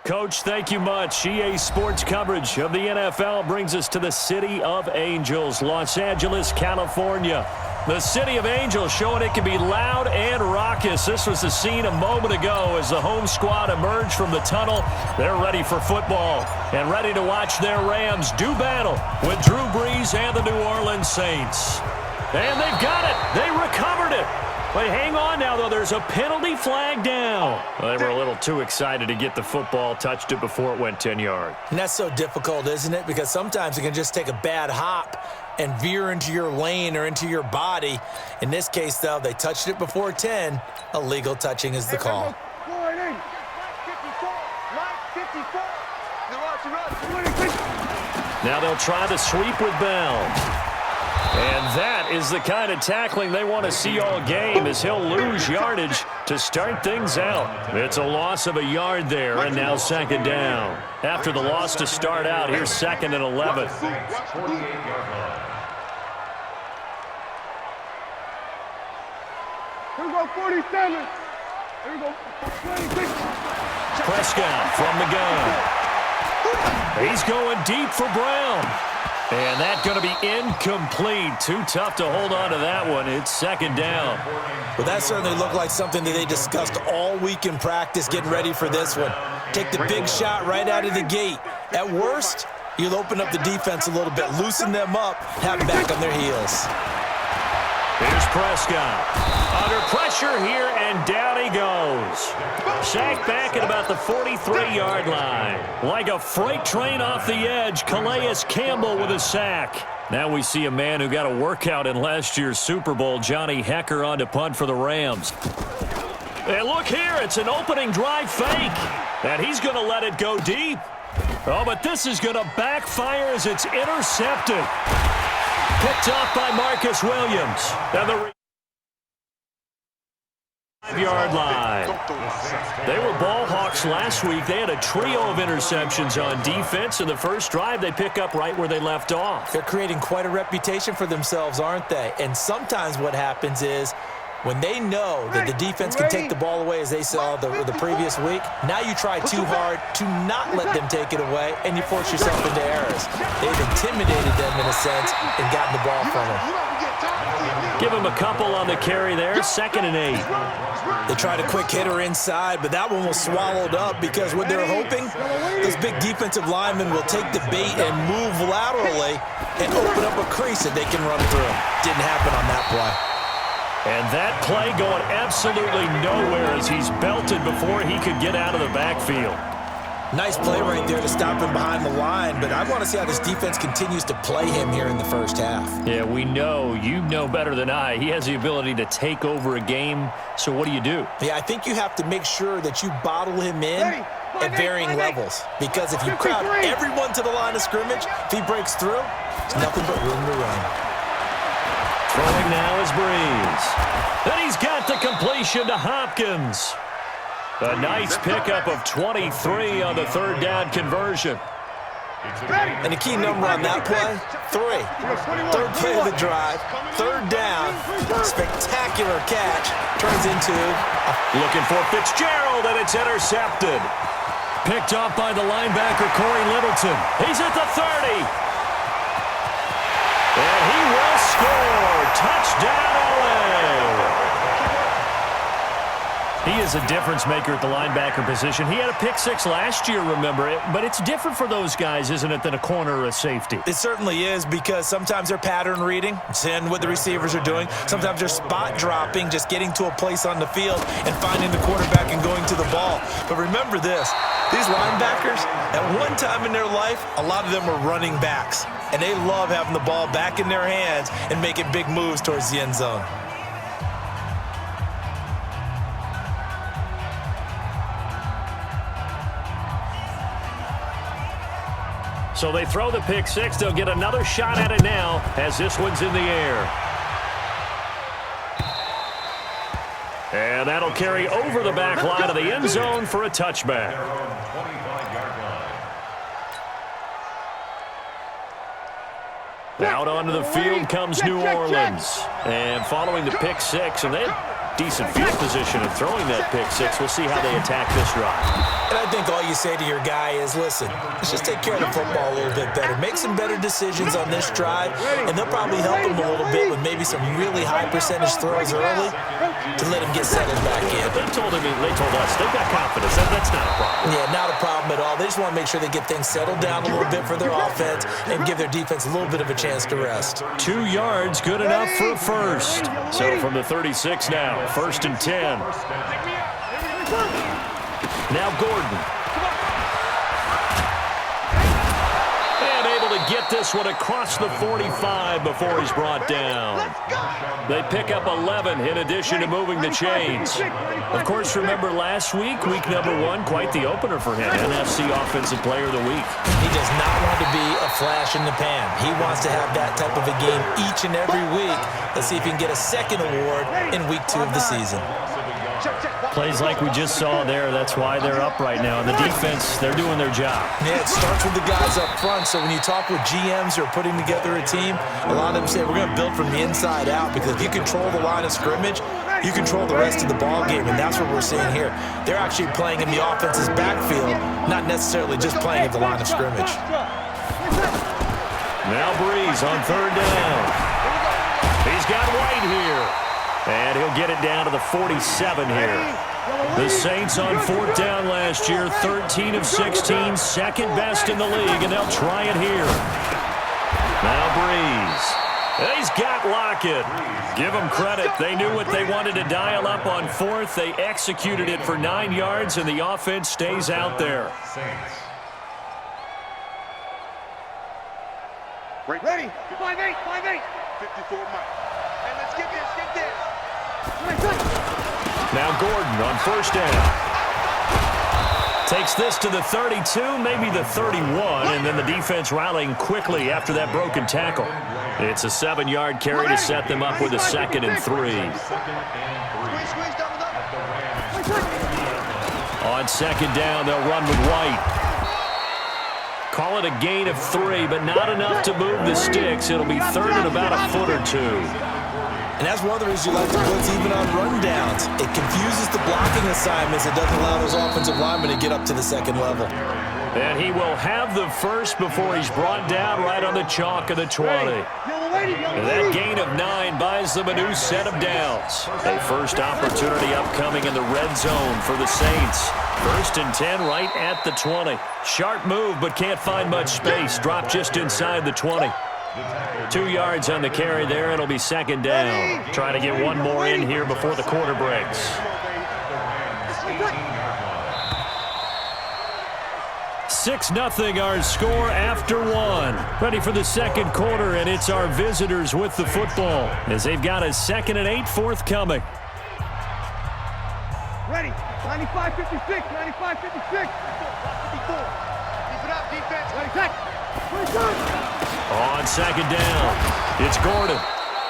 Coach, thank you much. EA Sports coverage of the NFL brings us to the City of Angels, Los Angeles, California. The City of Angels showing it can be loud and raucous. This was the scene a moment ago as the home squad emerged from the tunnel. They're ready for football and ready to watch their Rams do battle with Drew Brees and the New Orleans Saints. And they've got it. They recovered it. But hang on now, though. There's a penalty flag down. Well, they were a little too excited to get the football, touched it before it went 10 yards. And that's so difficult, isn't it? Because sometimes it can just take a bad hop and veer into your lane or into your body. In this case, though, they touched it before 10. Illegal touching is the call. Now they'll try the sweep with Bell. And that is the kind of tackling they want to see all game, as he'll lose yardage to start things out. It's a loss of a yard there, and now second down. After the loss to start out, here's 2nd and 11. Here we go, 47. Here we go, 26. Prescott from the gun. He's going deep for Brown. And that's going to be incomplete. Too tough to hold on to that one. It's second down. Well, that certainly looked like something that they discussed all week in practice, getting ready for this one. Take the big shot right out of the gate. At worst, you'll open up the defense a little bit, loosen them up, have them back on their heels. Here's Prescott. Under pressure here, and down he goes. Sacked back at about the 43-yard line. Like a freight train off the edge, Calais Campbell with a sack. Now we see a man who got a workout in last year's Super Bowl, Johnny Hecker, on to punt for the Rams. And look here, it's an opening drive fake. And he's going to let it go deep. Oh, but this is going to backfire as it's intercepted. Picked off by Marcus Williams. And the 5-yard line. They were ball hawks last week. They had a trio of interceptions on defense. In the first drive, they pick up right where they left off. They're creating quite a reputation for themselves, aren't they? And sometimes what happens is when they know that the defense can take the ball away, as they saw the previous week, now you try too hard to not let them take it away, and you force yourself into errors. They've intimidated them in a sense and gotten the ball from them. Give him a couple on the carry there. 2nd and 8. They tried a quick hitter inside, but that one was swallowed up because what they're hoping, those big defensive linemen will take the bait and move laterally and open up a crease that they can run through. Didn't happen on that play. And that play going absolutely nowhere as he's belted before he could get out of the backfield. Nice play right there to stop him behind the line, but I want to see how this defense continues to play him here in the first half. Yeah, we know. You know better than I. He has the ability to take over a game, so what do you do? Yeah, I think you have to make sure that you bottle him in at varying levels, because if you crowd everyone to the line of scrimmage, if he breaks through, it's nothing but room to run. Throwing now is Brees. And he's got the completion to Hopkins. A nice pickup of 23 on the 3rd down conversion. And the key number on that play, 3. 3rd play of the drive, 3rd down, spectacular catch, turns into looking for Fitzgerald, and it's intercepted. Picked off by the linebacker, Corey Littleton. He's at the 30. And he will score. Touchdown, LA. He is a difference maker at the linebacker position. He had a pick 6 last year, remember it, but it's different for those guys, isn't it, than a corner or a safety? It certainly is, because sometimes they're pattern reading, seeing what the receivers are doing. Sometimes they're spot dropping, just getting to a place on the field and finding the quarterback and going to the ball. But remember this, these linebackers, at one time in their life, a lot of them were running backs, and they love having the ball back in their hands and making big moves towards the end zone. So they throw the pick 6. They'll get another shot at it now as this one's in the air. And that'll carry over the back line of the end zone for a touchback. Out onto the field comes New Orleans. And following the pick 6, and decent field position in throwing that pick six. We'll see how they attack this drive. And I think all you say to your guy is, listen, let's just take care of the football a little bit better. Make some better decisions on this drive, and they'll probably help him a little bit with maybe some really high percentage throws early to let him get settled back in. They told us they've got confidence. That's not a problem. Yeah, not a problem at all. They just want to make sure they get things settled down a little bit for their offense and give their defense a little bit of a chance to rest. 2 yards, good enough for a first. So from the 36 now, 1st and 10. Now Gordon. And able to get this one across the 45 before he's brought down. They pick up 11 in addition to moving the chains. Of course, remember last week, week number 1, quite the opener for him. NFC Offensive Player of the Week. He does not want to be a flash in the pan. He wants to have that type of a game each and every week. Let's see if he can get a second award in week 2 of the season. Plays like we just saw there, that's why they're up right now. And the defense, they're doing their job. Yeah, it starts with the guys up front. So when you talk with GMs who are putting together a team, a lot of them say we're going to build from the inside out, because if you control the line of scrimmage, you control the rest of the ball game, and that's what we're seeing here. They're actually playing in the offense's backfield, not necessarily just playing at the line of scrimmage. Now Breeze on 3rd down. He's got White here. And he'll get it down to the 47 here. The Saints on 4th down last year, 13 of 16, second best in the league, and they'll try it here. Now Breeze. He's got Lockett. Give them credit. They knew what they wanted to dial up on 4th. They executed it for 9 yards, and the offense stays out there. Ready? 5-8, 5-8. 54 miles. Hey, let's get this, Now Gordon on 1st down. Takes this to the 32, maybe the 31, and then the defense rallying quickly after that broken tackle. It's a 7-yard carry to set them up with a 2nd and 3. On 2nd down, they'll run with White. Call it a gain of 3, but not enough to move the sticks. It'll be 3rd and about a foot or 2. And that's one of the reasons you like to blitz even on rundowns. It confuses the blocking assignments. It doesn't allow those offensive linemen to get up to the 2nd level. And he will have the first before he's brought down right on the chalk of the 20. And that gain of 9 buys them a new set of downs. A first opportunity upcoming in the red zone for the Saints. 1st and 10 right at the 20. Sharp move, but can't find much space. Drop just inside the 20. 2 yards on the carry there. It'll be 2nd down. Trying to get one more in here before the quarter breaks. Six 0 our score after 1. Ready for the 2nd quarter, and it's our visitors with the football as they've got a 2nd and 8 forthcoming. Ready? 95, 56, 95, 56. 54. Keep it up, defense. On 2nd down, it's Gordon.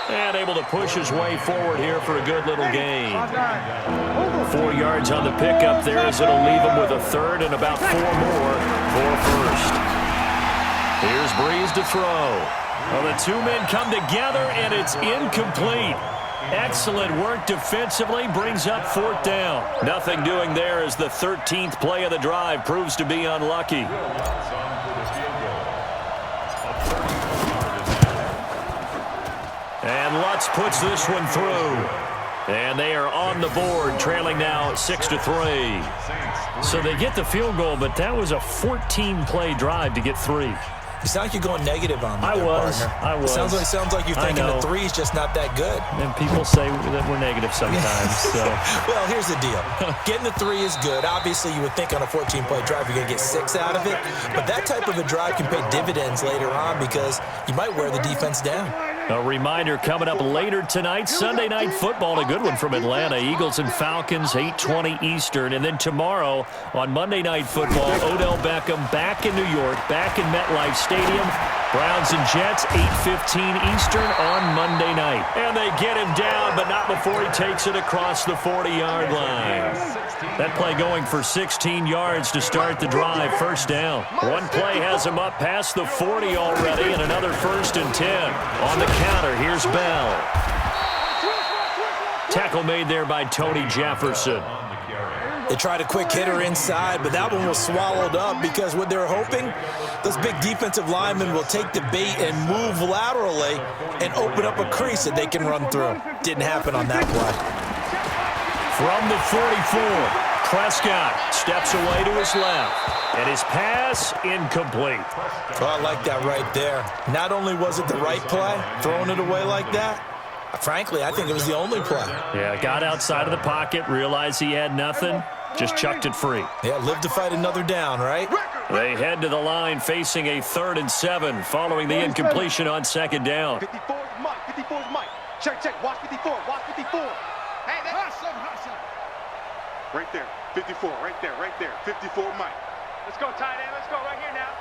And able to push his way forward here for a good little gain. 4 yards on the pickup there as it'll leave him with a 3rd and about 4 more for first. Here's Breeze to throw. Well, the 2 men come together, and it's incomplete. Excellent work defensively, brings up 4th down. Nothing doing there as the 13th play of the drive proves to be unlucky. And Lutz puts this one through. And they are on the board, trailing now 6-3. So they get the field goal, but that was a 14-play drive to get 3. You sound like you're going negative on me. I was. Sounds like you're thinking the 3 is just not that good. And people say that we're negative sometimes. So. Well, here's the deal. Getting the 3 is good. Obviously, you would think on a 14-play drive you're going to get 6 out of it. But that type of a drive can pay dividends later on because you might wear the defense down. A reminder coming up later tonight, Sunday Night Football, a good one from Atlanta. Eagles and Falcons, 8:20 Eastern. And then tomorrow on Monday Night Football, Odell Beckham back in New York, back in MetLife Stadium. Browns and Jets, 8:15 Eastern on Monday night. And they get him down, but not before he takes it across the 40-yard line. That play going for 16 yards to start the drive, 1st down. One play has him up past the 40 already, and another 1st and 10. On the counter, here's Bell. tackle made there by Tony Jefferson. They tried a quick hitter inside, but that one was swallowed up because what they're hoping, those big defensive linemen will take the bait and move laterally and open up a crease that they can run through. Didn't happen on that play. From the 44, Prescott steps away to his left, and his pass incomplete. Well, I like that right there. Not only was it the right play, throwing it away like that, frankly, I think it was the only play. Yeah, got outside of the pocket, realized he had nothing, just chucked it free. Yeah, live to fight another down, right? They head to the line facing a 3rd and 7 following the incompletion on 2nd down. 54 is Mike. 54 is Mike. Check, check. Watch 54. Watch 54. Hey, that's hustle. Right there. 54. Right there. Right there. 54 Mike. Let's go, tight end. Let's go right here now.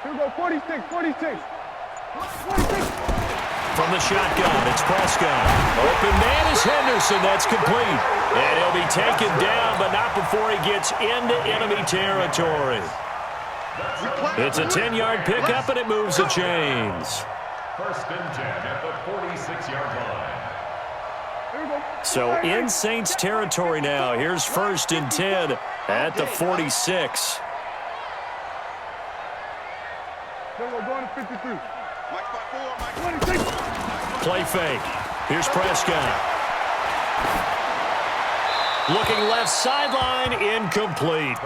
Here we go. 46. 46. 46. From the shotgun, it's Prescott. Open man is Henderson. That's complete. And he'll be taken down, but not before he gets into enemy territory. It's a 10-yard pickup, and it moves the chains. 1st and 10 at the 46-yard line. So in Saints territory now. Here's 1st and 10 at the 46. Then we're going to 53. Mike by 4, Mike 26. Play fake. Here's Prescott. Looking left sideline, incomplete.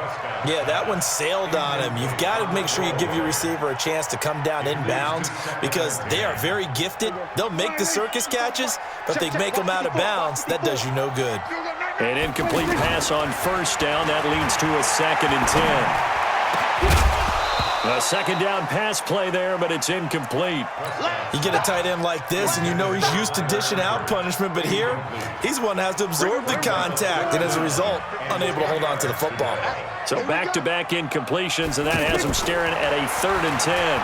Yeah, that one sailed on him. You've got to make sure you give your receiver a chance to come down inbounds because they are very gifted. They'll make the circus catches, but they make them out of bounds. That does you no good. An incomplete pass on 1st down. That leads to a 2nd and 10. A 2nd down pass play there, but it's incomplete. You get a tight end like this, and you know he's used to dishing out punishment, but here, he's one that has to absorb the contact, and as a result, unable to hold on to the football. So back-to-back incompletions, and that has him staring at a 3rd and 10.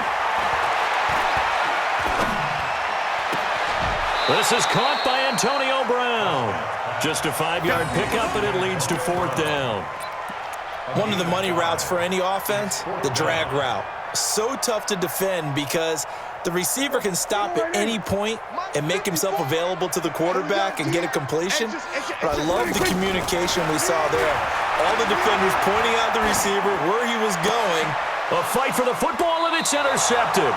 This is caught by Antonio Brown. Just a 5-yard pickup, and it leads to 4th down. One of the money routes for any offense, the drag route. So tough to defend because the receiver can stop at any point and make himself available to the quarterback and get a completion. But I love the communication we saw there. All the defenders pointing out the receiver, where he was going. A fight for the football, and it's intercepted.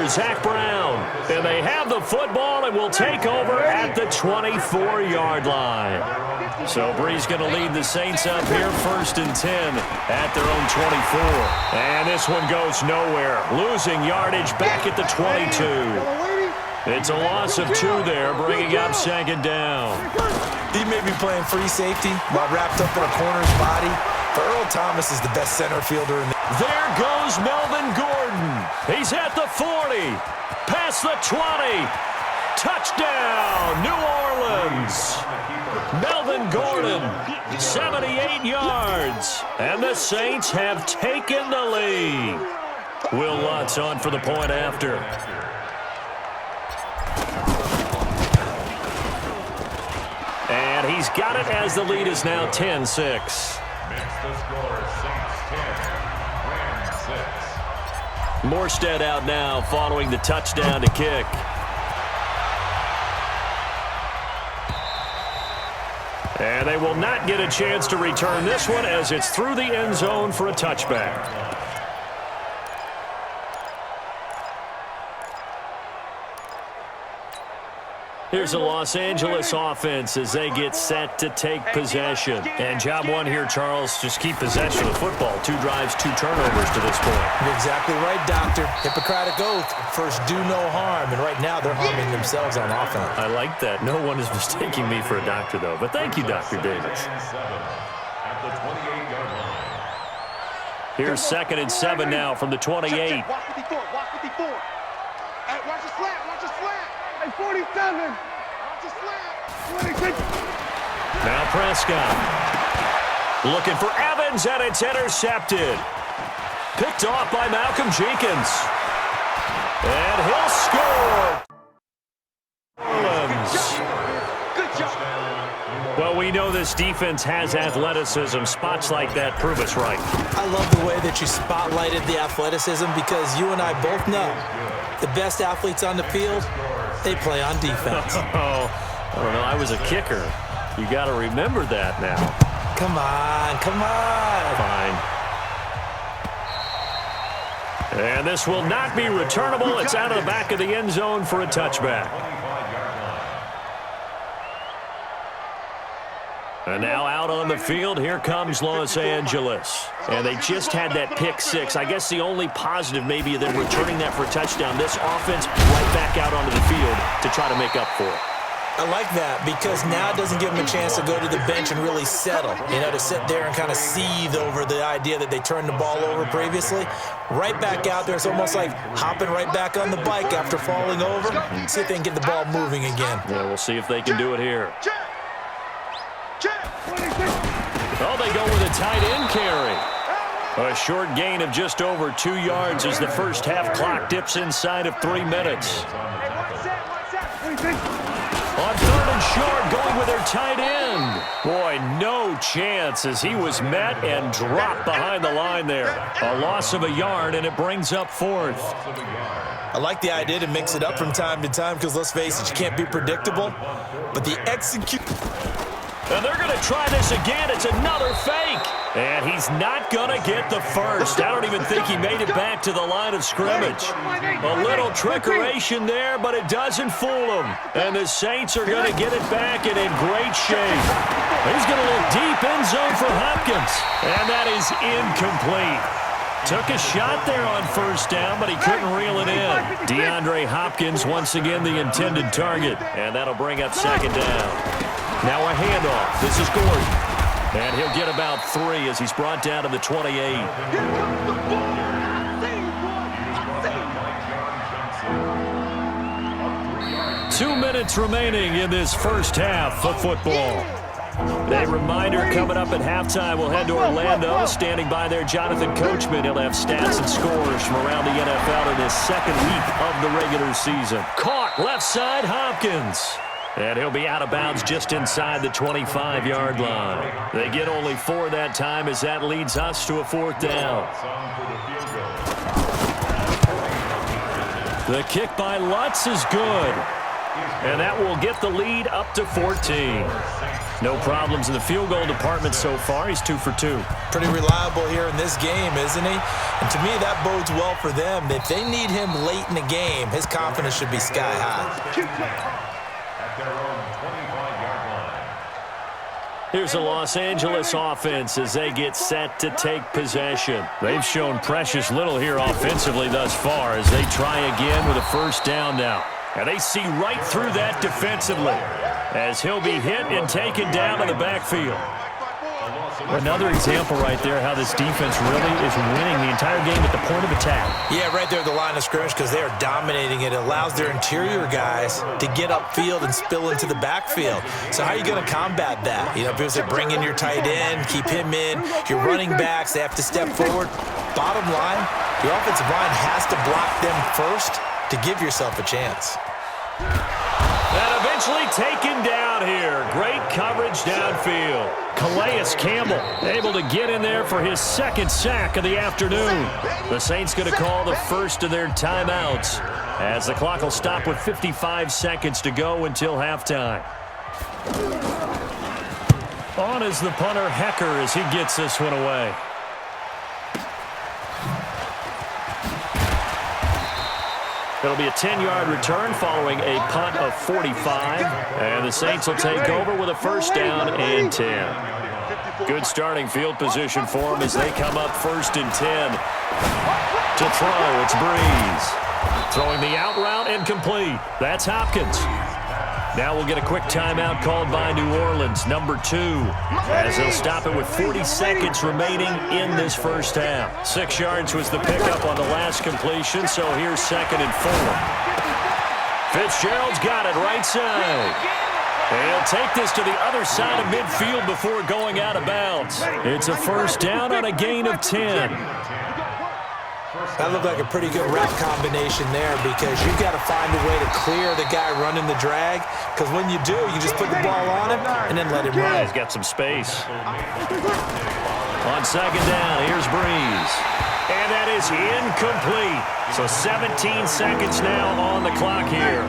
Zach Brown, and they have the football and will take over at the 24-yard line. So Bree's going to lead the Saints up here 1st and 10 at their own 24. And this one goes nowhere. Losing yardage back at the 22. It's a loss of 2 there, bringing up 2nd down. He may be playing free safety while wrapped up in a corner's body. But Earl Thomas is the best center fielder in the... There goes Melvin Gordon. He's at the 40. Past the 20. Touchdown, New Orleans. Melvin Gordon, 78 yards. And the Saints have taken the lead. Will Lutz on for the point after. And he's got it as the lead is now 10-6. Makes the score Saints 10, Rams 6. Morstead out now following the touchdown to kick. And they will not get a chance to return this one as it's through the end zone for a touchback. Here's the Los Angeles offense as they get set to take possession. And job one here, Charles, just keep possession of the football. 2 drives, 2 turnovers to this point. You're exactly right, Doctor. Hippocratic oath, first do no harm. And right now they're harming themselves on offense. I like that. No one is mistaking me for a doctor, though. But thank you, Dr. Davis. At the 28-yard line. Here's 2nd and 7 now from the 28. Watch 54. Watch 54. Hey, watch the slant. Watch the slant. Hey, 47. Watch the slant. 26. Now Prescott. Looking for Evans, and it's intercepted. Picked off by Malcolm Jenkins. And he'll score. Good job. Well, we know this defense has athleticism. Spots like that prove us right. I love the way that you spotlighted the athleticism because you and I both know the best athletes on the field They play on defense. Oh, I don't know. I was a kicker. You got to remember that now. Come on, come on. Fine. And this will not be returnable. It's out of the back of the end zone for a touchback. And now out on the field, here comes Los Angeles. And they just had that pick six. I guess the only positive maybe of them returning that for a touchdown. This offense right back out onto the field to try to make up for it. I like that because now it doesn't give them a chance to go to the bench and really settle, to sit there and kind of seethe over the idea that they turned the ball over previously. Right back out there, it's almost like hopping right back on the bike after falling over. See if they can get the ball moving again. Yeah, we'll see if they can do it here. Oh, they go with a tight end carry. A short gain of just over 2 yards as the first half clock dips inside of 3 minutes. On third and short, going with their tight end. Boy, no chance as he was met and dropped behind the line there. A loss of a yard, and it brings up fourth. I like the idea to mix it up from time to time because, let's face it, you can't be predictable. But the execution... And they're going to try this again. It's another fake. And he's not going to get the first. I don't even think he made it back to the line of scrimmage. A little trickeration there, but it doesn't fool him. And the Saints are going to get it back and in great shape. He's going to look deep end zone for Hopkins. And that is incomplete. Took a shot there on first down, but he couldn't reel it in. DeAndre Hopkins once again the intended target. And that'll bring up second down. Now a handoff. This is Gordon. And he'll get about 3 as he's brought down to the 28. 2 minutes remaining in this first half of football. A reminder coming up at halftime. We'll head to Orlando. Standing by there, Jonathan Coachman. He'll have stats and scores from around the NFL in his second week of the regular season. Caught left side, Hopkins. And he'll be out of bounds just inside the 25-yard line. They get only 4 that time as that leads us to a fourth down. The kick by Lutz is good. And that will get the lead up to 14. No problems in the field goal department so far. He's 2 for 2. Pretty reliable here in this game, isn't he? And to me, that bodes well for them. If they need him late in the game, his confidence should be sky high. Here's the Los Angeles offense as they get set to take possession. They've shown precious little here offensively thus far as they try again with a first down now. And they see right through that defensively as he'll be hit and taken down in the backfield. Another example right there how this defense really is winning the entire game at the point of attack. Yeah, right there at the line of scrimmage because they are dominating it. It allows their interior guys to get upfield and spill into the backfield. So how are you going to combat that? Because they bring in your tight end, keep him in. Your running backs, they have to step forward. Bottom line, your offensive line has to block them first to give yourself a chance. And eventually taken down here. Great coverage downfield. Calais Campbell able to get in there for his second sack of the afternoon. The Saints going to call the first of their timeouts as the clock will stop with 55 seconds to go until halftime. On is the punter Hecker as he gets this one away. It'll be a 10-yard return following a punt of 45. And the Saints will take over with a first down and 10. Good starting field position for them as they come up first and 10. To throw, it's Breeze. Throwing the out route and complete. That's Hopkins. Now we'll get a quick timeout called by New Orleans, number 2, as they'll stop it with 40 seconds remaining in this first half. 6 yards was the pickup on the last completion, so here's second and 4. Fitzgerald's got it right side. He'll take this to the other side of midfield before going out of bounds. It's a first down on a gain of 10. That looked like a pretty good route combination there because you've got to find a way to clear the guy running the drag because when you do, you just put the ball on him and then let him run. He's got some space. On second down, here's Breeze. And that is incomplete. So 17 seconds now on the clock here.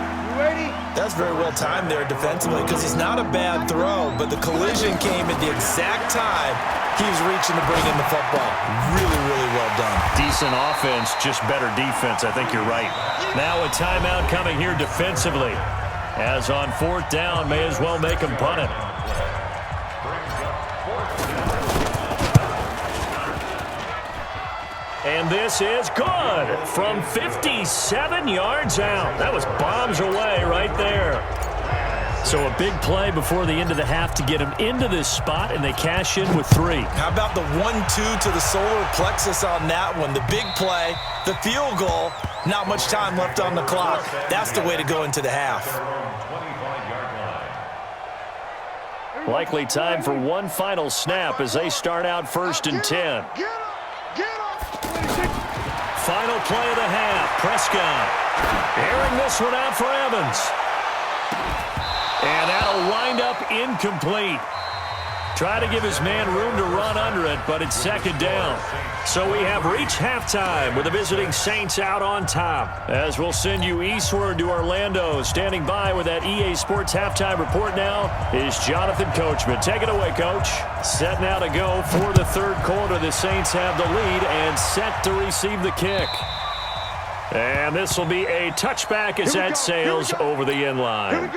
That's very well timed there defensively because it's not a bad throw, but the collision came at the exact time he was reaching to bring in the football. Really, really well done. Decent offense, just better defense. I think you're right. Now a timeout coming here defensively. As on 4th down, may as well make him punt it. And this is good from 57 yards out. That was bombs away right there. So a big play before the end of the half to get him into this spot, and they cash in with 3. How about the 1-2 to the solar plexus on that one? The big play, the field goal, not much time left on the clock. That's the way to go into the half. Likely time for one final snap as they start out 1st and 10. Final play of the half. Prescott airing this one out for Evans. And that'll wind up incomplete. Try to give his man room to run under it, but it's 2nd down. So we have reached halftime with the visiting Saints out on top. As we'll send you eastward to Orlando. Standing by with that EA Sports halftime report now is Jonathan Coachman. Take it away, Coach. Set now to go for the 3rd quarter. The Saints have the lead and set to receive the kick. And this will be a touchback as that sails over the end line.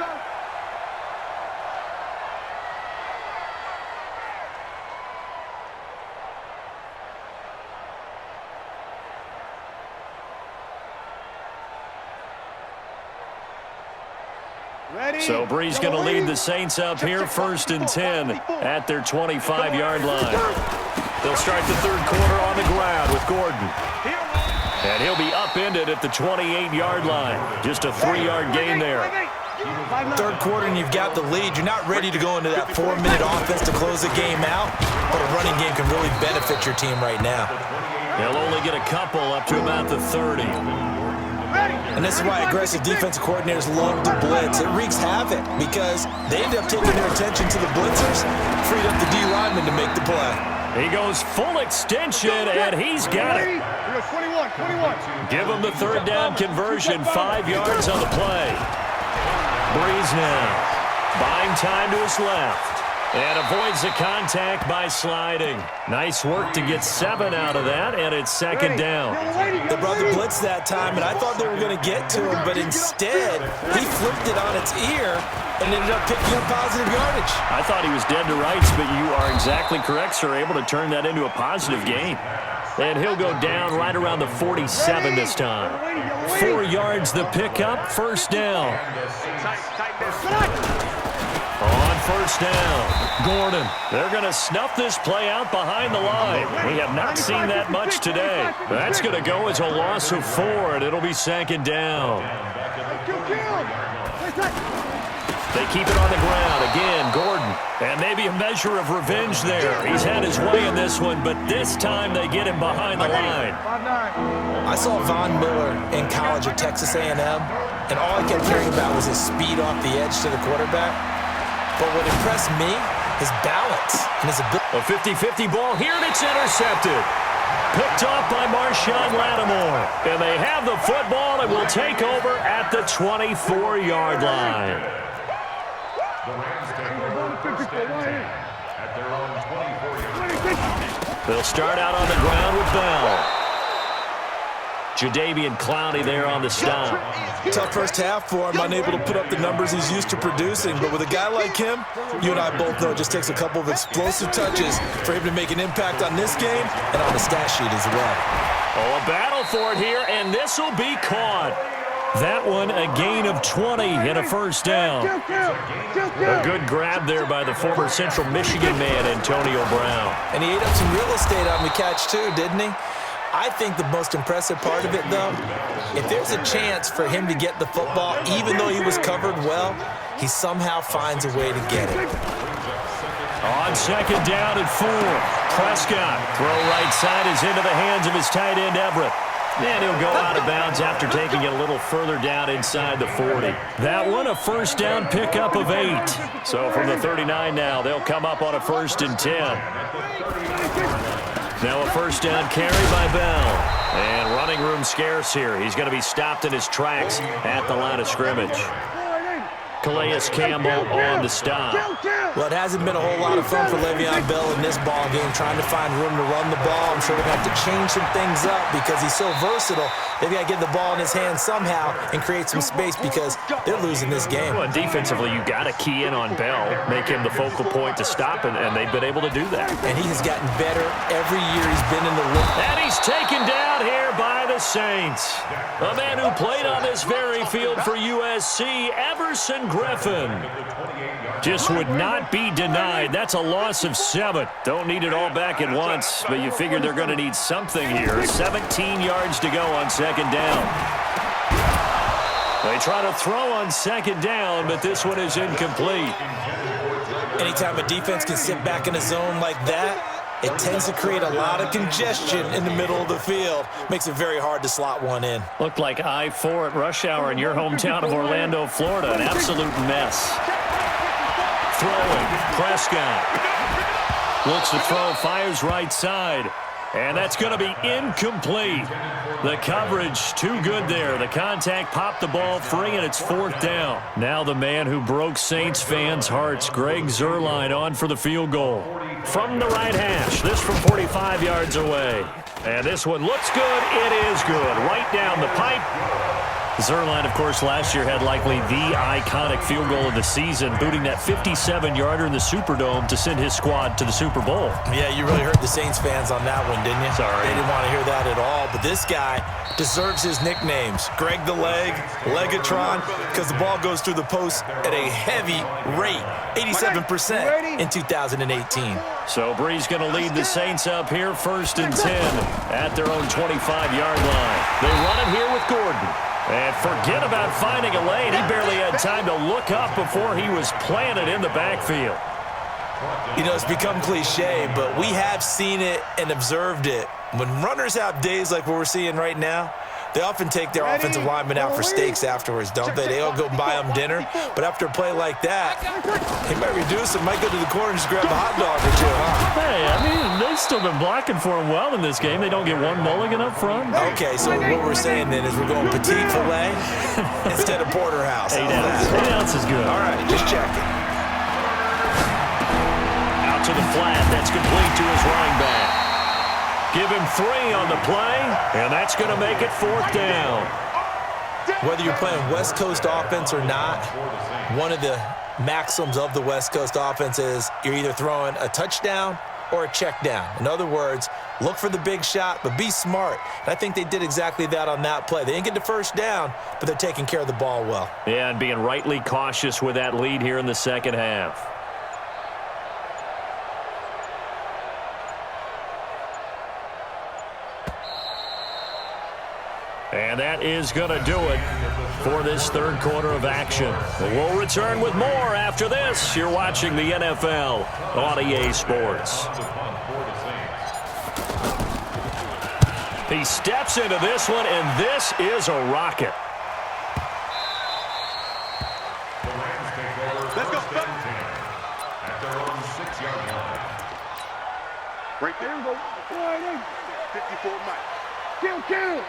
So Bree's going to lead the Saints up here 1st and 10 at their 25-yard line. They'll start the 3rd quarter on the ground with Gordon. And he'll be upended at the 28-yard line. Just a 3-yard gain there. 3rd quarter and you've got the lead. You're not ready to go into that 4-minute offense to close the game out, but a running game can really benefit your team right now. They'll only get a couple up to about the 30. And this is why aggressive defensive coordinators love to blitz. It wreaks havoc because they end up taking their attention to the blitzers, freed up the D lineman to make the play. He goes full extension, and he's got it. 21. Give him the 3rd down conversion, 5 yards on the play. Breeze now, buying time to his left. And avoids the contact by sliding. Nice work to get 7 out of that, and it's 2nd down. They brought the blitz that time, and I thought they were going to get to him, but instead, he flipped it on its ear and ended up picking up positive yardage. I thought he was dead to rights, but you are exactly correct, sir. Able to turn that into a positive gain. And he'll go down right around the 47 this time. 4 yards the pickup, 1st down. On 1st down, Gordon. They're going to snuff this play out behind the line. We have not seen that much today. That's going to go as a loss of 4, and it'll be 2nd down. They keep it on the ground. Again, Gordon. And maybe a measure of revenge there. He's had his way in this one, but this time they get him behind the line. I saw Von Miller in college at Texas A&M, and all I kept hearing about was his speed off the edge to the quarterback. But what impressed me, his balance and his ability. A 50-50 ball here, and it's intercepted. Picked off by Marshawn Lattimore. And they have the football and will take over at the 24-yard line. The Rams take over 1st and 10 at their own 24-yard line. They'll start out on the ground with Bell. Jadeveon Clowney there on the stop. Tough first half for him, unable to put up the numbers he's used to producing. But with a guy like him, you and I both know it just takes a couple of explosive touches for him to make an impact on this game and on the stat sheet as well. Oh, a battle for it here, and this will be caught. That one a gain of 20 and a 1st down. A good grab there by the former Central Michigan man, Antonio Brown. And he ate up some real estate on the catch too, didn't he? I think the most impressive part of it, though, if there's a chance for him to get the football, even though he was covered well, he somehow finds a way to get it. On 2nd down and 4, Prescott. Throw right side is into the hands of his tight end, Everett. And he'll go out of bounds after taking it a little further down inside the 40. That one, a 1st down pickup of 8. So from the 39 now, they'll come up on a 1st and 10. Now a 1st down carry by Bell. And running room scarce here. He's going to be stopped in his tracks at the line of scrimmage. Calais Campbell on the stop. Well, it hasn't been a whole lot of fun for Le'Veon Bell in this ball game, trying to find room to run the ball. I'm sure they're going to have to change some things up because he's so versatile. They've got to get the ball in his hands somehow and create some space because they're losing this game. Well, defensively, you got to key in on Bell, make him the focal point to stop, and they've been able to do that. And he has gotten better every year he's been in the league. And he's taken down here by the Saints. A man who played on this very field for USC, Everson Griffin. Just would not be denied. That's a loss of 7. Don't need it all back at once, but you figure they're going to need something here. 17 yards to go on second down. They try to throw on second down, but this one is incomplete. Anytime a defense can sit back in a zone like that, it tends to create a lot of congestion in the middle of the field. Makes it very hard to slot one in. Looked like I-4 at rush hour in your hometown of Orlando, Florida. An absolute mess. Throwing, Prescott. Looks to throw, fires right side. And that's going to be incomplete. The coverage too good there. The contact popped the ball free, and it's 4th down. Now the man who broke Saints fans' hearts, Greg Zuerlein, on for the field goal. From the right hash, this from 45 yards away. And this one looks good. It is good. Right down the pipe. Zuerlein, of course, last year had likely the iconic field goal of the season, booting that 57-yarder in the Superdome to send his squad to the Super Bowl. Yeah, you really hurt the Saints fans on that one, didn't you? Sorry. They didn't want to hear that at all. But this guy deserves his nicknames. Greg the Leg, Legatron, because the ball goes through the post at a heavy rate, 87% in 2018. So Bree's going to lead the Saints up here, 1st and 10 at their own 25-yard line. They run it here with Gordon. And forget about finding a lane. He barely had time to look up before he was planted in the backfield. You know, it's become cliche, but we have seen it and observed it. When runners have days like what we're seeing right now, they often take their offensive linemen out for steaks afterwards, don't they? They all go buy them dinner. But after a play like that, he might reduce it, might go to the corner and just grab a hot dog or two, huh? Hey, I mean, they've still been blocking for him well in this game. They don't get one mulligan up front. Okay, so what we're saying then is we're going petite filet instead of porterhouse. 8 ounces. 8 ounces is good. All right, just checking. Out to the flat. That's complete to his running back. Give him 3 on the play, and that's going to make it 4th down. Whether you're playing West Coast offense or not, one of the maxims of the West Coast offense is you're either throwing a touchdown or a check down. In other words, look for the big shot, but be smart. And I think they did exactly that on that play. They didn't get the first down, but they're taking care of the ball well. Yeah, and being rightly cautious with that lead here in the second half. And that is going to do it for this 3rd quarter of action. We'll return with more after this. You're watching the NFL on EA Sports. He steps into this one, and this is a rocket. Let's go, at their own 6-yard line. Right there. 54 Mike. Kill.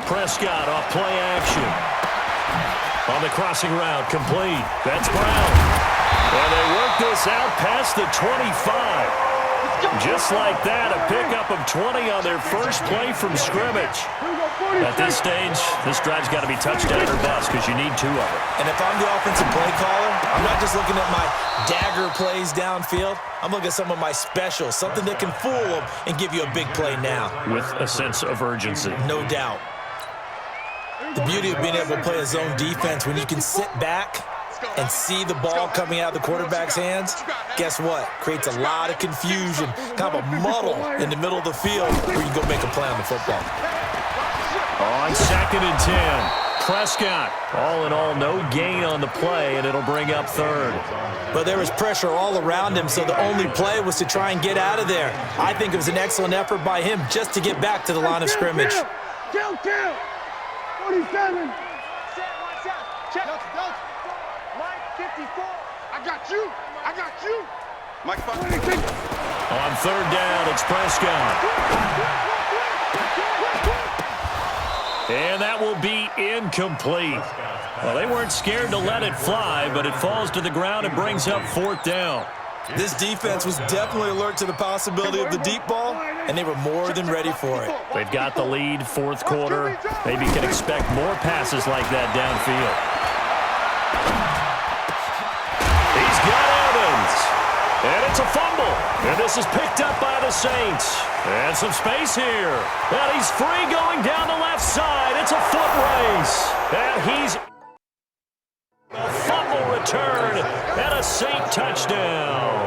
Prescott off play action. On the crossing route, complete. That's Brown. And they work this out past the 25. Just like that, a pickup of 20 on their first play from scrimmage. At this stage, this drive's got to be touchdown or bust because you need 2 of them. And if I'm the offensive play caller, I'm not just looking at my dagger plays downfield. I'm looking at some of my specials, something that can fool them and give you a big play now. With a sense of urgency. No doubt. The beauty of being able to play a zone defense when you can sit back and see the ball coming out of the quarterback's hands, guess what? Creates a lot of confusion, kind of a muddle in the middle of the field where you go make a play on the football. On 2nd and 10. Prescott, all in all, no gain on the play, and it'll bring up 3rd. But there was pressure all around him, so the only play was to try and get out of there. I think it was an excellent effort by him just to get back to the line of scrimmage. Kill. 47. Check. Mike, 54. I got you. Mike, On third down, it's Prescott. And that will be incomplete. Well, they weren't scared to let it fly, but it falls to the ground and brings up fourth down. This defense was definitely alert to the possibility of the deep ball, and they were more than ready for it. They've got the lead, fourth quarter. Maybe can expect more passes like that downfield. He's got Evans. And it's a fumble. And this is picked up by the Saints. And some space here. And he's free going down the left side. It's a foot race. And he's a fumble return and a Saint touchdown.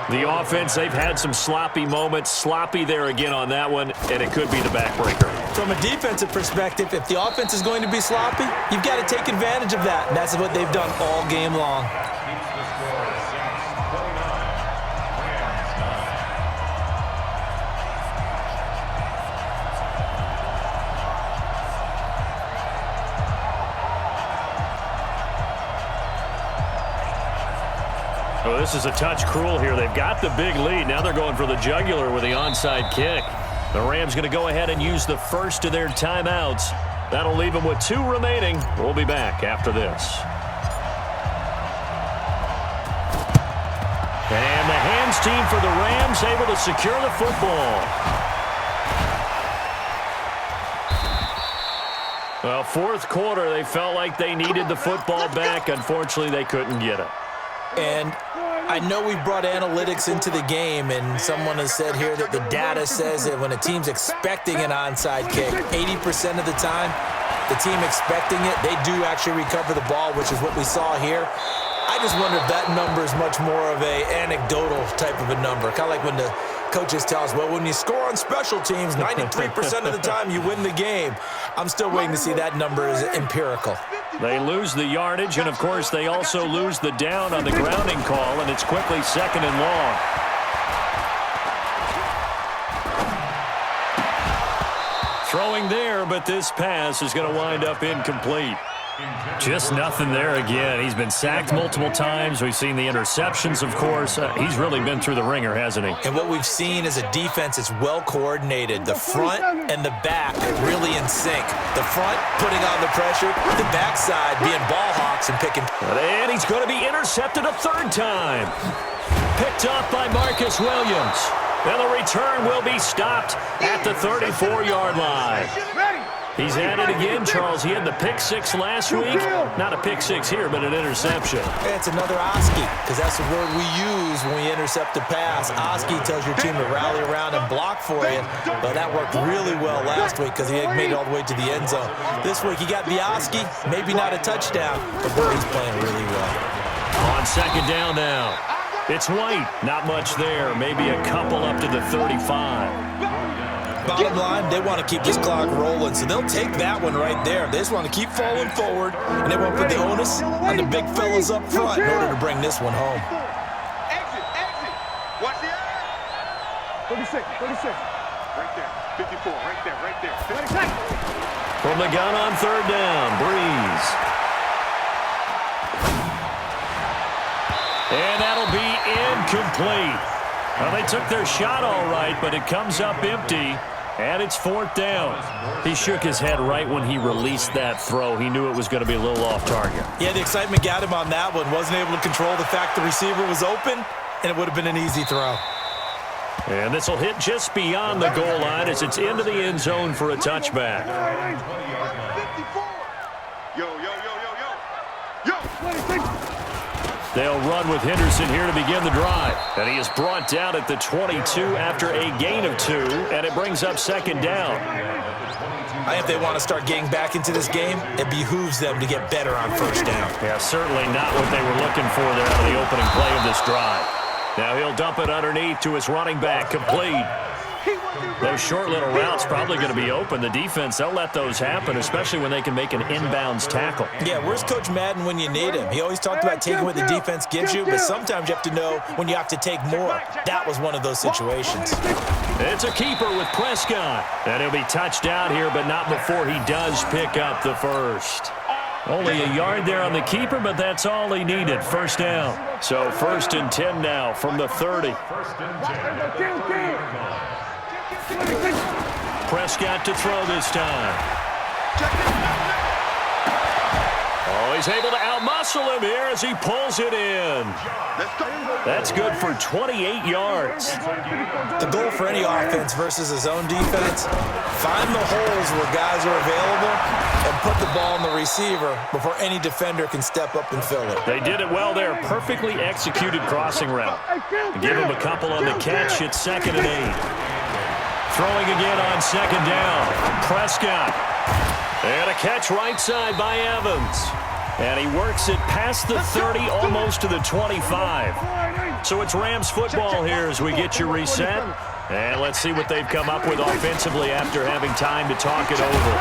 The offense, they've had some sloppy moments. Sloppy there again on that one, and it could be the backbreaker. From a defensive perspective, if the offense is going to be sloppy, you've got to take advantage of that. And that's what they've done all game long. Oh, this is a touch cruel here. They've got the big lead. Now they're going for the jugular with the onside kick. The Rams going to go ahead and use the first of their timeouts. That'll leave them with 2 remaining. We'll be back after this. And the hands team for the Rams able to secure the football. Well, fourth quarter, they felt like they needed the football back. Unfortunately, they couldn't get it. And I know we brought analytics into the game, and someone has said here that the data says that when a team's expecting an onside kick, 80% of the time, the team expecting it, they do actually recover the ball, which is what we saw here. I just wonder if that number is much more of a anecdotal type of a number, kind of like when the coaches tell us, well, when you score on special teams, 93% of the time you win the game. I'm still waiting to see that number is empirical. They lose the yardage, and, of course, they also lose the down on the grounding call, and it's quickly 2nd and long. Throwing there, but this pass is going to wind up incomplete. Just nothing there again. He's been sacked multiple times. We've seen the interceptions, of course. He's really been through the ringer, hasn't he? And what we've seen is a defense that's well coordinated. The front and the back really in sync. The front putting on the pressure, the backside being ball hawks and picking. And he's going to be intercepted a 3rd time. Picked up by Marcus Williams. And the return will be stopped at the 34-yard line. He's at it again, Charles. He had the pick 6 last week. Not a pick 6 here, but an interception. It's another Oski, because that's the word we use when we intercept a pass. Oski tells your team to rally around and block for you. But that worked really well last week because he had made it all the way to the end zone. This week he got the Oski, maybe not a touchdown, but boy, he's playing really well. On 2nd down now. It's White. Not much there. Maybe a couple up to the 35. Bottom line, they want to keep this clock rolling, so they'll take that one right there. They just want to keep falling forward, and they want to put the onus on the big fellas up front in order to bring this one home. Exit. Watch the eye. 36. Right there. 54. Right there. 56. From the gun on 3rd down, Breeze. And that'll be incomplete. Well, they took their shot all right, but it comes up empty, and it's 4th down. He shook his head right when he released that throw. He knew it was going to be a little off target. Yeah, the excitement got him on that one. Wasn't able to control the fact the receiver was open, and it would have been an easy throw. And this will hit just beyond the goal line as it's into the end zone for a touchback. 54. Yo. They'll run with Henderson here to begin the drive. And he is brought down at the 22 after a gain of 2, and it brings up 2nd down. I think if they want to start getting back into this game, it behooves them to get better on 1st down. Yeah, certainly not what they were looking for there out of the opening play of this drive. Now he'll dump it underneath to his running back, complete. Those short little routes probably going to be open. The defense, they'll let those happen, especially when they can make an inbounds tackle. Yeah, where's Coach Madden when you need him? He always talked about taking what the defense gives you, but sometimes you have to know when you have to take more. That was one of those situations. It's a keeper with Prescott. And he'll be touched out here, but not before he does pick up the first. Only a yard there on the keeper, but that's all he needed. First down. So 1st and 10 now from the 30. Prescott to throw this time. Oh, he's able to outmuscle him here as he pulls it in. That's good for 28 yards. The goal for any offense versus his own defense, find the holes where guys are available and put the ball in the receiver before any defender can step up and fill it. They did it well there. Perfectly executed crossing route. Give him a couple on the catch. It's 2nd and 8. Throwing again on 2nd down. Prescott. And a catch right side by Evans. And he works it past the 30, almost to the 25. So it's Rams football here as we get you reset. And let's see what they've come up with offensively after having time to talk it over.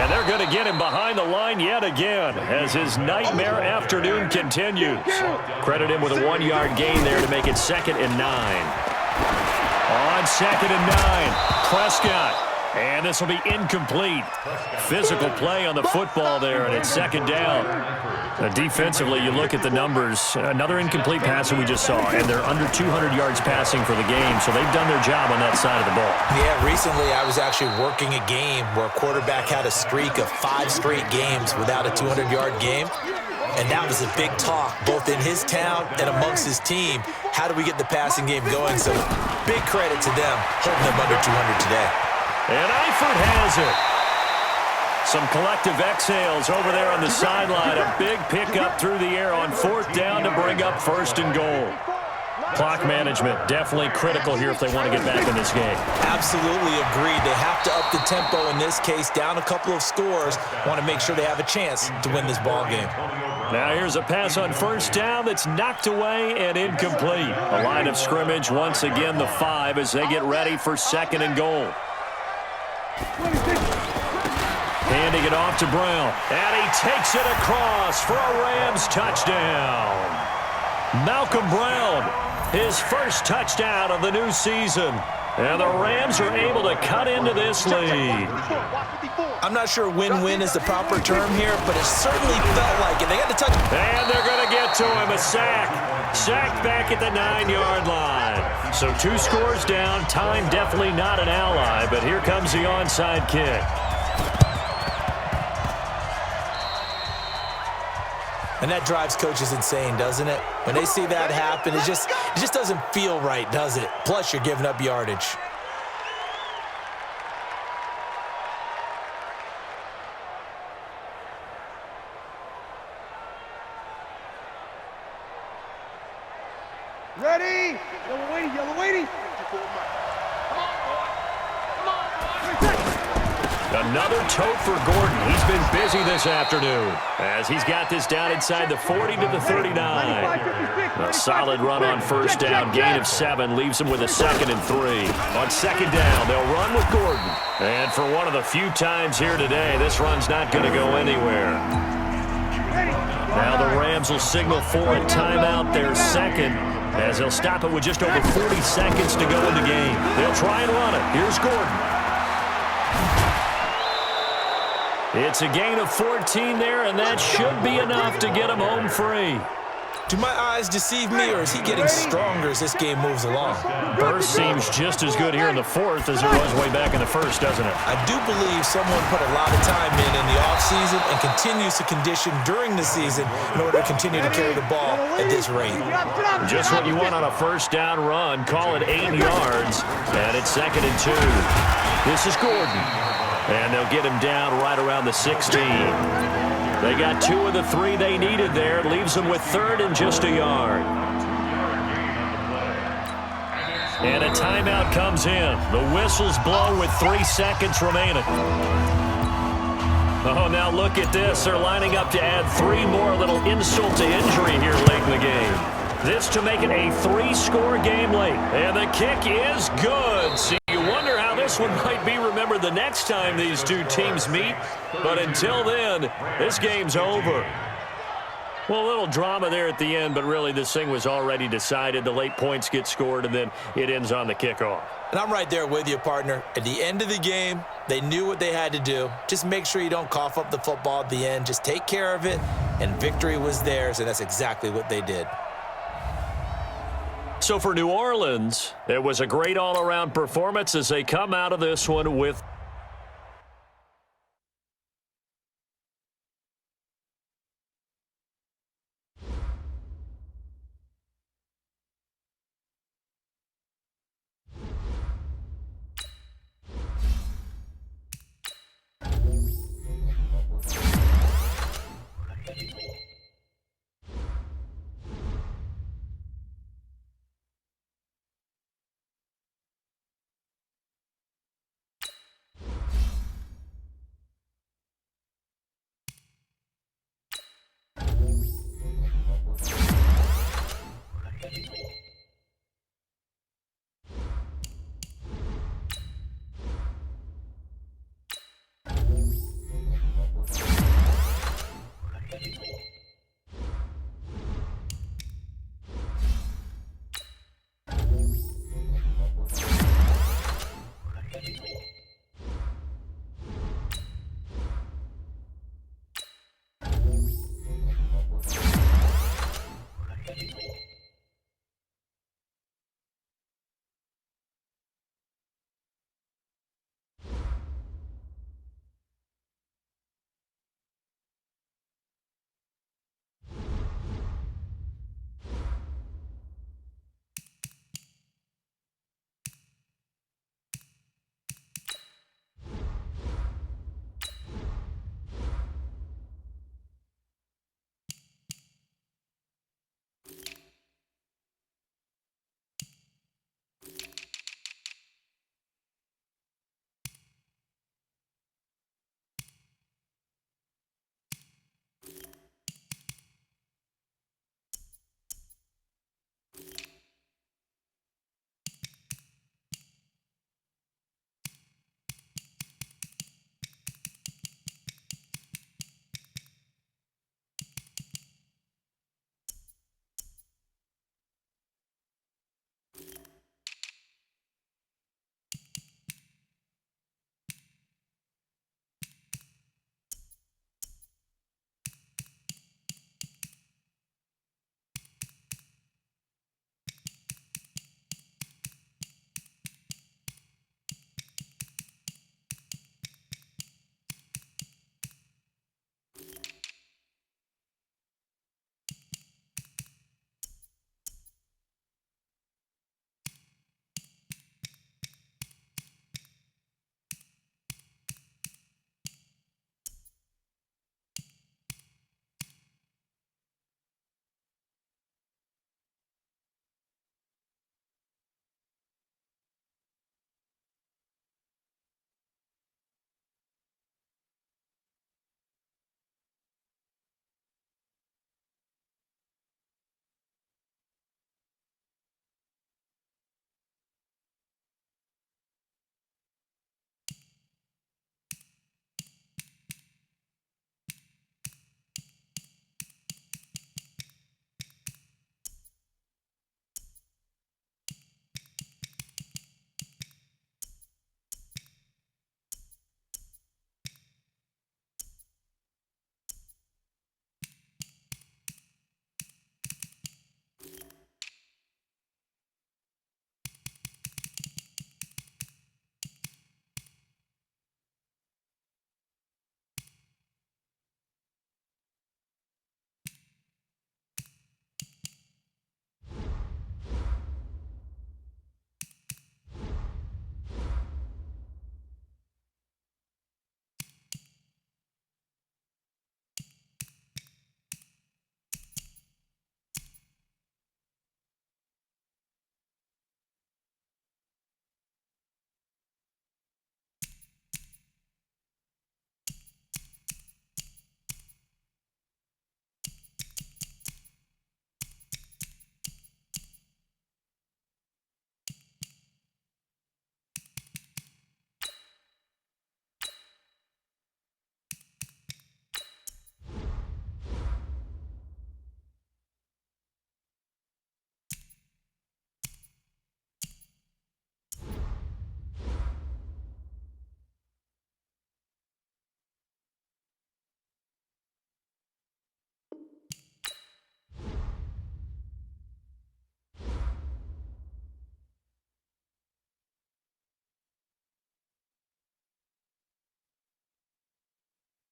And they're going to get him behind the line yet again as his nightmare afternoon continues. Credit him with a 1-yard gain there to make it 2nd and 9. On 2nd and 9, Prescott. And this will be incomplete. Physical play on the football there, and it's 2nd down. Defensively, you look at the numbers. Another incomplete pass that we just saw, and they're under 200 yards passing for the game, so they've done their job on that side of the ball. Yeah, recently I was actually working a game where a quarterback had a streak of 5 straight games without a 200-yard game. And that was a big talk, both in his town and amongst his team. How do we get the passing game going? So big credit to them, holding them under 200 today. And Eifert has it. Some collective exhales over there on the sideline. A big pickup through the air on 4th down to bring up 1st and goal. Clock management definitely critical here if they want to get back in this game. Absolutely agreed. They have to up the tempo in this case, down a couple of scores. Want to make sure they have a chance to win this ball game. Now here's a pass on 1st down that's knocked away and incomplete. A line of scrimmage once again the 5 as they get ready for 2nd and goal. Handing it off to Brown. And he takes it across for a Rams touchdown. Malcolm Brown, his first touchdown of the new season. And the Rams are able to cut into this lead. I'm not sure win-win is the proper term here, but it certainly felt like it. They got the touch. And they're going to get to him. A sack. Sacked back at the 9-yard line. So 2 scores down. Time definitely not an ally, but here comes the onside kick. And that drives coaches insane, doesn't it? When they see that happen, it just doesn't feel right, does it? Plus, you're giving up yardage. Ready? Yellow waiting, yellow waiting. Another tote for Gordon. He's been busy this afternoon as he's got this down inside the 40 to the 39. A solid run on 1st down. Gain of 7 leaves him with a 2nd and 3. On 2nd down, they'll run with Gordon. And for one of the few times here today, this run's not going to go anywhere. Now the Rams will signal for a timeout, their 2nd, as they'll stop it with just over 40 seconds to go in the game. They'll try and run it. Here's Gordon. It's a gain of 14 there, and that should be enough to get him home free. Do my eyes deceive me, or is he getting stronger as this game moves along? Burst seems just as good here in the 4th as it was way back in the 1st, doesn't it? I do believe someone put a lot of time in the offseason and continues to condition during the season in order to continue to carry the ball at this rate. Just what you want on a 1st down run. Call it 8 yards, and it's 2nd and 2. This is Gordon. And they'll get him down right around the 16. They got 2 of the 3 they needed there. Leaves them with 3rd and just a yard. And a timeout comes in. The whistles blow with 3 seconds remaining. Oh, now look at this. They're lining up to add 3 more. A little insult to injury here late in the game. This to make it a 3-score game late. And the kick is good. See, you wonder how this one might be remembered the next time these two teams meet. But until then, this game's over. Well, a little drama there at the end, but really this thing was already decided. The late points get scored, and then it ends on the kickoff. And I'm right there with you, partner. At the end of the game, they knew what they had to do. Just make sure you don't cough up the football at the end. Just take care of it, and victory was theirs, and that's exactly what they did. So for New Orleans, it was a great all-around performance as they come out of this one with